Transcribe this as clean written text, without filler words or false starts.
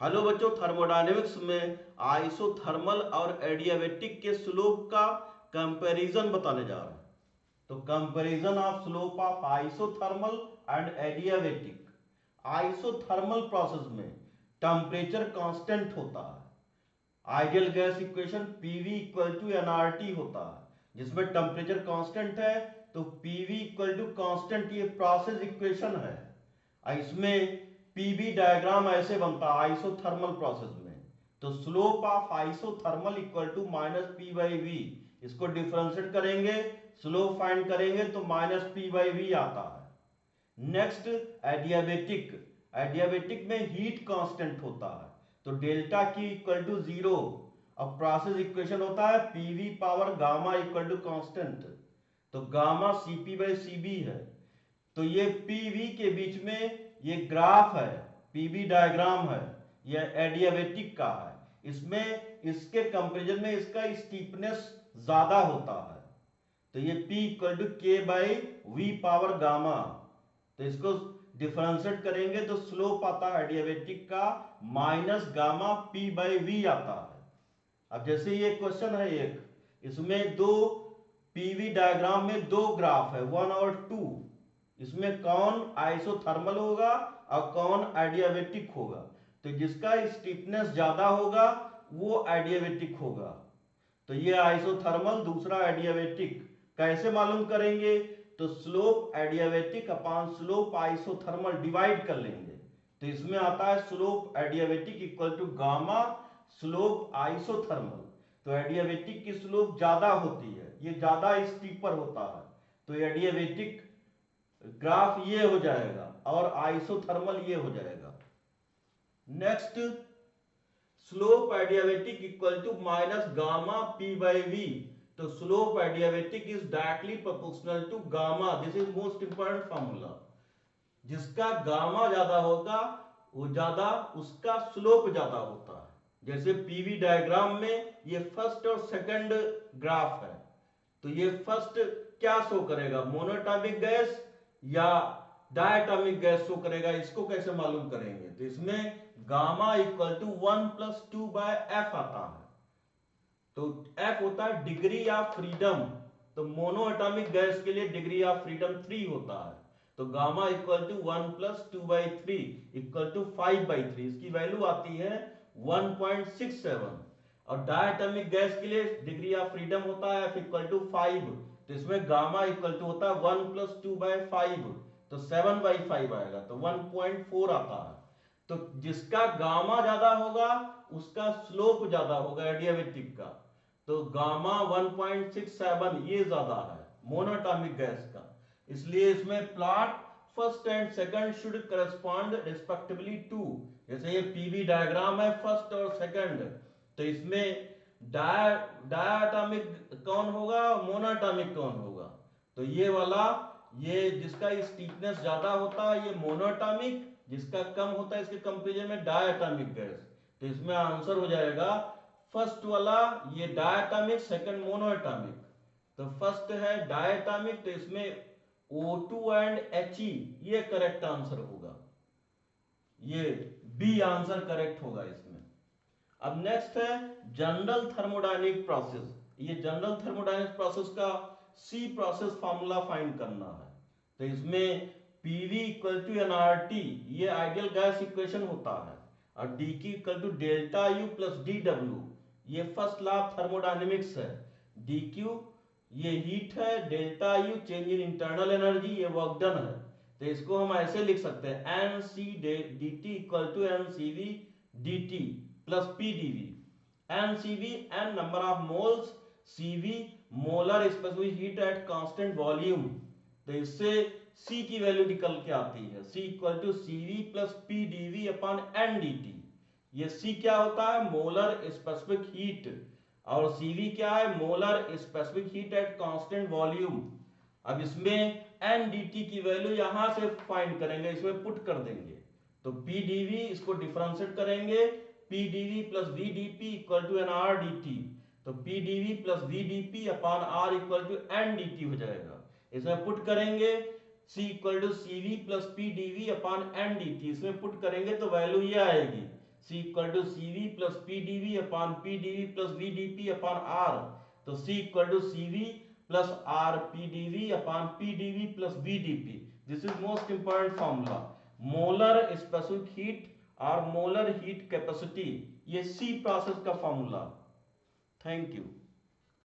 Hello बच्चों, thermodynamics में isothermal और एडियाबेटिक के स्लोप का कंपैरिजन बताने जा रहे हैं। तो comparison of slope of isothermal and adiabatic. Isothermal process में टेम्परेचर कांस्टेंट होता है। Ideal gas equation PV equal to NRT होता है, जिसमें टेम्परेचर कांस्टेंट है तो पीवी इक्वल टू कांस्टेंट, ये प्रोसेस इक्वेशन है। इसमें पीवी डायग्राम ऐसे बनता है आइसोथर्मल प्रोसेस में। तो slope of isothermal equal to minus P by V, इसको डिफरेंशिएट करेंगे, स्लोप फाइंड करेंगे तो माइनस पी बाई वी आता है। Next adiabatic. एडियाबेटिक में हीट कांस्टेंट होता है तो delta Q equal to zero. अब प्रोसेस इक्वेशन होता है PV power gamma equal to constant, तो गामा सीपी बाई सीबी है। तो ये पीवी के बीच में ये ग्राफ है, पीवी डायग्राम है, ये एडियाबेटिक का है। इसमें इसके कंपेरिजन में इसका स्टीपनेस ज्यादा होता है, तो ये P इक्वल टू के बाई वी पावर गामा। तो इसको डिफरेंशिएट करेंगे तो स्लोप आता है एडियाबेटिक का minus gamma P by V आता है। अब जैसे ये क्वेश्चन है एक, इसमें दो पीवी डायग्राम में दो ग्राफ है 1 और 2, इसमें कौन आइसोथर्मल होगा और कौन एडियाबेटिक होगा। तो जिसका स्टीफनेस ज्यादा होगा वो एडियाबेटिक होगा। तो ये आइसोथर्मल, दूसरा एडियाबेटिक। कैसे मालूम करेंगे, तो slope adiabatic upon slope isothermal divide कर लेंगे। तो इसमें आता है slope adiabatic equal to gamma slope isothermal. तो एडियाबेटिक की स्लोप ज्यादा होती है, ये ज्यादा स्टीपर होता है, तो एडियाबेटिक ग्राफ ये हो जाएगा और आइसोथर्मल ये हो जाएगा। Next, slope adiabatic equal to minus gamma P by V. तो slope adiabatic is directly proportional to gamma, this is most important formula. जिसका गामा ज्यादा होगा वो ज्यादा, उसका स्लोप ज्यादा होता है। जैसे पीवी डायग्राम में ये फर्स्ट और सेकंड ग्राफ है, तो ये फर्स्ट क्या शो करेगा, मोनोटॉमिक गैस या डायटॉमिक गैस शो करेगा। इसको कैसे मालूम करेंगे, तो इसमें gamma equal to 1 plus 2 by F आता है। तो एफ होता है डिग्री ऑफ फ्रीडम, तो मोनो एटॉमिक गैस के लिए डिग्री ऑफ फ्रीडम 3 होता है। तो gamma equal to 1 plus 2 by 3 equal to 5 by 3, इसकी वैल्यू आती है 1.67। और डायटॉमिक गैस के लिए डिग्री ऑफ फ्रीडम होता है एफ इक्वल टू 5, तो इसमें गामा इक्वल टू होता है 1 प्लस 2 बाई 5, तो 7 बाई 5 आएगा, तो 1.4 आता है। तो जिसका गामा ज्यादा होगा उसका स्लोप ज्यादा होगा एडियाबेटिक का। तो गामा 1.67 ये ज्यादा है मोनोटॉमिक गैस का, इसलिए इसमें plot first and second should correspond respectively to. जैसे ये पीवी डायग्राम है फर्स्ट और सेकंड, तो इसमें डायटॉमिक कौन होगा, मोनोटॉमिक कौन होगा। तो ये वाला, ये जिसका स्टीफनेस ज्यादा होता है ये मोनोटॉमिक, जिसका कम होता है इसके कंपेरिजन में डायटॉमिक गैस। तो इसमें आंसर हो जाएगा फर्स्ट वाला, ये डायटॉमिक, सेकंड मोनोएटॉमिक। तो फर्स्ट है डायटॉमिक, तो इसमें O2 एंड He ये करेक्ट आंसर होगा, ये बी आंसर करेक्ट होगा इसमें। अब नेक्स्ट है जनरल थर्मोडायनेमिक प्रोसेस। ये जनरल थर्मोडायनेमिक प्रोसेस का सी प्रोसेस फार्मूला फाइंड करना है। तो इसमें पीवी इक्वल टू एनआरटी, ये आइडियल गैस इक्वेशन होता है, और D Q equal to delta U plus D W, ये फर्स्ट लॉ ऑफ थर्मोडायनेमिक्स है। डी क्यू ये हीट है, delta U change in internal energy, ये वर्क डन है। तो इसको हम ऐसे लिख सकते हैं N C D T equal to N C V D T plus P D V. N C V N number of moles, C V molar specific heat at constant volume. तो इससे C की value निकल के आती है, C equal to C V plus P D V upon N D T. ये C क्या होता है, मोलर स्पेसिफिक हीट, और CV क्या है, molar specific heat at constant volume. अब इसमें एन डी टी की वैल्यू यहां से फाइंड करेंगे, इसमें पुट कर देंगे, तो पी डी वी इसको डिफरेंशिएट करेंगे, P D V plus V D P equal to N R D T. तो P D V plus V D P upon R equal to N D T हो जाएगा। इसमें put करेंगे C equal to C V plus P D V upon N D T, इसमें put करेंगे तो value ये आएगी C equal to CV plus PdV upon PdV plus VdP upon R। तो C equal to CV plus R PdV upon PdV plus VdP। This is most important formula. Molar specific heat और molar heat capacity, ये C process का formula. Thank you.